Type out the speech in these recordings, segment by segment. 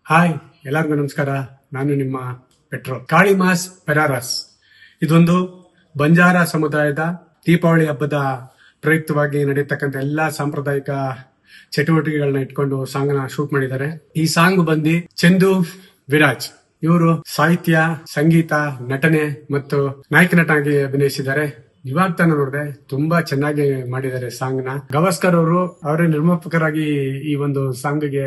Hi, ಎಲ್ಲರಿಗೂ ನಮಸ್ಕಾರ. ನಾನು ನಿಮ್ಮ ಪೆಟ್ರೋ. ಕಾಳಿಮಾಸ್ ಪೆರಾರಸ್ ಇದೊಂದು ಬಂಜಾರ ಸಮುದಾಯದ ದೀಪಾವಳಿ ಹಬ್ಬದ ಪ್ರಯುಕ್ತವಾಗಿ ನಡೆಯತಕ್ಕಂಥ ಎಲ್ಲಾ ಸಾಂಪ್ರದಾಯಿಕ ಚಟುವಟಿಕೆಗಳನ್ನ ಇಟ್ಕೊಂಡು ಸಾಂಗ್ ನ ಶೂಟ್ ಮಾಡಿದ್ದಾರೆ. ಈ ಸಾಂಗ್ ಬಂದು ಚಂದು ವಿರಾಜ್ ಇವರು ಸಾಹಿತ್ಯ, ಸಂಗೀತ, ನಟನೆ ಮತ್ತು ನಾಯಕ ನಟನಾಗಿ ಅಭಿನಯಿಸಿದ್ದಾರೆ. ಇವಾಗ ತಾನು ನೋಡಿದೆ, ತುಂಬಾ ಚೆನ್ನಾಗಿ ಮಾಡಿದ್ದಾರೆ ಸಾಂಗ್ ನ. ಗವಾಸ್ಕರ್ ಅವರು ಅವರೇ ನಿರ್ಮಾಪಕರಾಗಿ ಈ ಒಂದು ಸಾಂಗ್ ಗೆ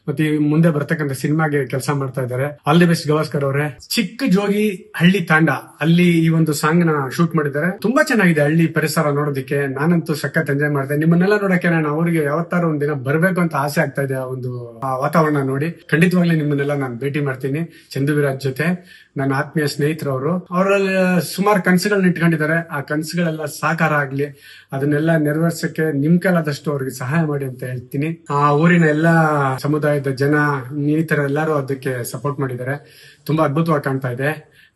ಮತ್ತೆ ಈ ಮುಂದೆ ಬರ್ತಕ್ಕಂಥ ಸಿನಿಮಾಗೆ ಕೆಲಸ ಮಾಡ್ತಾ ಇದ್ದಾರೆ. ಆಲ್ ದಿ ಬೆಸ್ಟ್ ಗವಾಸ್ಕರ್ ಅವರೇ. ಚಿಕ್ಕ ಜೋಗಿ ಹಳ್ಳಿ ತಾಂಡ ಅಲ್ಲಿ ಈ ಒಂದು ಸಾಂಗ್ ನ ಶೂಟ್ ಮಾಡಿದ್ದಾರೆ. ತುಂಬಾ ಚೆನ್ನಾಗಿದೆ ಹಳ್ಳಿ ಪರಿಸರ ನೋಡೋದಕ್ಕೆ. ನಾನಂತೂ ಸಖತ್ ಎಂಜಾಯ್ ಮಾಡಿದೆ. ನಿಮ್ಮನ್ನೆಲ್ಲ ನೋಡಕ್ಕೆ ನಾನು ಅವರಿಗೆ ಯಾವತ್ತಾರು ಒಂದಿನ ಬರ್ಬೇಕು ಅಂತ ಆಸೆ ಆಗ್ತಾ ಇದೆ. ಒಂದು ವಾತಾವರಣ ನೋಡಿ ಖಂಡಿತವಾಗ್ಲೂ ನಿಮ್ಮನ್ನೆಲ್ಲ ನಾನು ಭೇಟಿ ಮಾಡ್ತೀನಿ. ಚಂದು ವಿರಾಜ್ ಜೊತೆ ನನ್ನ ಆತ್ಮೀಯ ಸ್ನೇಹಿತರವರು. ಅವರಲ್ಲಿ ಸುಮಾರು ಕನಸುಗಳನ್ನ ಇಟ್ಕೊಂಡಿದ್ದಾರೆ. ಆ ಕನಸುಗಳೆಲ್ಲ ಸಾಕಾರ ಆಗ್ಲಿ, ಅದನ್ನೆಲ್ಲ ನೆರವೇರ್ಸಕ್ಕೆ ನಿಮ್ ಕೈಲಾದಷ್ಟು ಅವ್ರಿಗೆ ಸಹಾಯ ಮಾಡಿ ಅಂತ ಹೇಳ್ತೀನಿ. ಆ ಊರಿನ ಎಲ್ಲಾ ಸಮುದಾಯದ ಜನ, ಇನ್ನಿತರ ಎಲ್ಲರೂ ಅದಕ್ಕೆ ಸಪೋರ್ಟ್ ಮಾಡಿದ್ದಾರೆ. ತುಂಬಾ ಅದ್ಭುತವಾಗಿ ಕಾಣ್ತಾ ಇದೆ.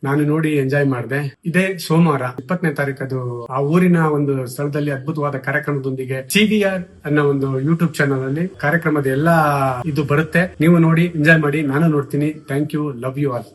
ನಾನು ನೋಡಿ ಎಂಜಾಯ್ ಮಾಡಿದೆ. ಇದೇ ಸೋಮವಾರ 20ನೇ ತಾರೀಕು ಆ ಊರಿನ ಒಂದು ಸ್ಥಳದಲ್ಲಿ ಅದ್ಭುತವಾದ ಕಾರ್ಯಕ್ರಮದೊಂದಿಗೆ CVR ಅನ್ನೋ ಒಂದು ಯೂಟ್ಯೂಬ್ ಚಾನಲ್ ಅಲ್ಲಿ ಕಾರ್ಯಕ್ರಮದ ಎಲ್ಲಾ ಇದು ಬರುತ್ತೆ. ನೀವು ನೋಡಿ ಎಂಜಾಯ್ ಮಾಡಿ. ನಾನು ನೋಡ್ತೀನಿ. Thank you. Love you all.